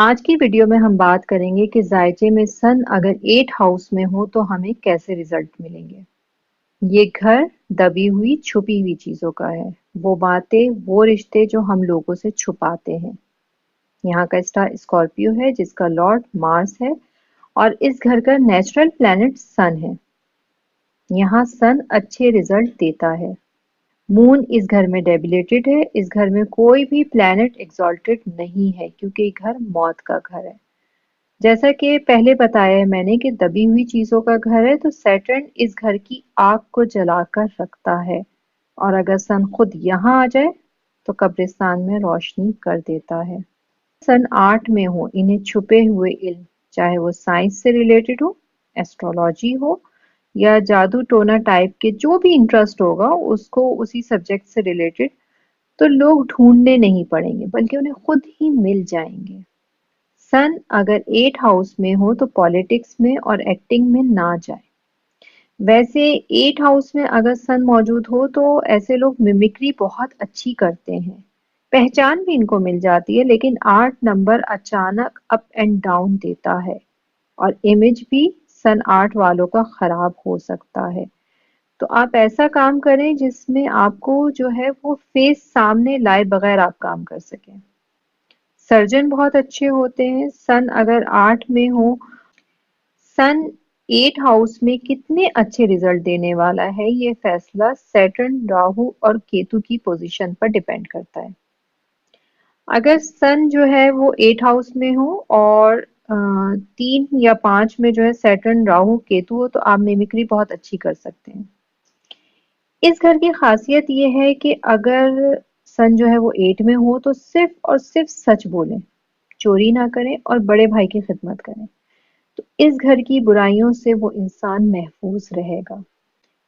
आज की वीडियो में हम बात करेंगे कि जायचे में सन अगर 8 हाउस में हो तो हमें कैसे रिजल्ट मिलेंगे। ये घर दबी हुई छुपी हुई चीजों का है। वो बातें, वो रिश्ते जो हम लोगों से छुपाते हैं। यहाँ का स्टार स्कॉर्पियो है जिसका लॉर्ड मार्स है और इस घर का नेचुरल प्लैनेट सन है। यहाँ सन अच्छे रिजल्ट देता है। मून इस घर में डेबिलेटेड है। इस घर में कोई भी प्लैनेट एक्सॉल्टेड नहीं है क्योंकि ये घर मौत का घर है। जैसा कि पहले बताया है मैंने कि दबी हुई चीजों का घर है, तो सैटर्न इस घर की आग को जलाकर रखता है और अगर सन खुद यहाँ आ जाए तो कब्रिस्तान में रोशनी कर देता है। सन 8 में हो इन्हें छुपे हुए इल्म, चाहे वो साइंस से रिलेटेड हो, एस्ट्रोलॉजी हो या जादू टोना टाइप के जो भी इंटरेस्ट होगा उसको उसी सब्जेक्ट से रिलेटेड, तो लोग ढूंढने नहीं पड़ेंगे बल्कि उन्हें खुद ही मिल जाएंगे। सन अगर 8 हाउस में हो तो पॉलिटिक्स में और एक्टिंग में ना जाए। वैसे 8 हाउस में अगर सन मौजूद हो तो ऐसे लोग मिमिक्री बहुत अच्छी करते हैं। पहचान भी इनको मिल जाती है, लेकिन 8 नंबर अचानक अप एंड डाउन देता है और इमेज भी सन 8 वालों का खराब हो सकता है। तो आप ऐसा काम करें जिसमें आपको जो है वो फेस सामने लाए बगैर आप काम कर सकें। सर्जन बहुत अच्छे होते हैं। सन अगर 8 में हो, सन 8 हाउस में कितने अच्छे रिजल्ट देने वाला है ये फैसला सैटर्न, राहु और केतु की पोजीशन पर डिपेंड करता है। अगर सन जो है वो 8 हाउस में हो और 3 या 5 में जो है सैटर्न, राहु, केतु हो तो आप मिमिक्री बहुत अच्छी कर सकते हैं। इस घर की खासियत ये है कि अगर सन जो है वो 8 में हो तो सिर्फ और सिर्फ सच बोलें, चोरी ना करें और बड़े भाई की खिदमत करें। तो इस घर की बुराइयों से वो इंसान महफूज रहेगा।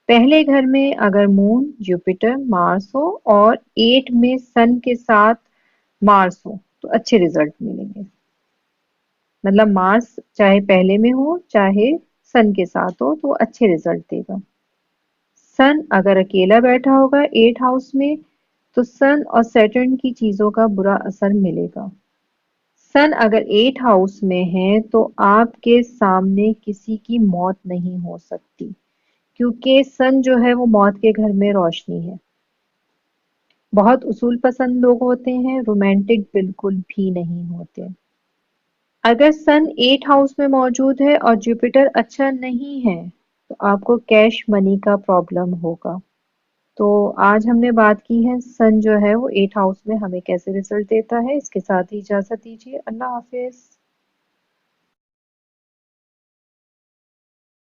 पहले घर में अगर मून, जुपिटर, मार्स हो और 8 में सन के साथ मार्स हो तो अच्छे रिजल्ट मिलेंगे। मतलब मार्स चाहे पहले में हो चाहे सन के साथ हो तो अच्छे रिजल्ट देगा। सन अगर अकेला बैठा होगा 8 हाउस में तो सन और सैटर्न की चीजों का बुरा असर मिलेगा। सन अगर 8 हाउस में है तो आपके सामने किसी की मौत नहीं हो सकती क्योंकि सन जो है वो मौत के घर में रोशनी है। बहुत उसूल पसंद लोग होते हैं, रोमांटिक बिल्कुल भी नहीं होते। अगर सन 8 हाउस में मौजूद है और जुपिटर अच्छा नहीं है तो आपको कैश मनी का प्रॉब्लम होगा। तो आज हमने बात की है सन जो है वो 8 हाउस में हमें कैसे रिजल्ट देता है। इसके साथ ही इजाजत दीजिए। अल्लाह हाफिज।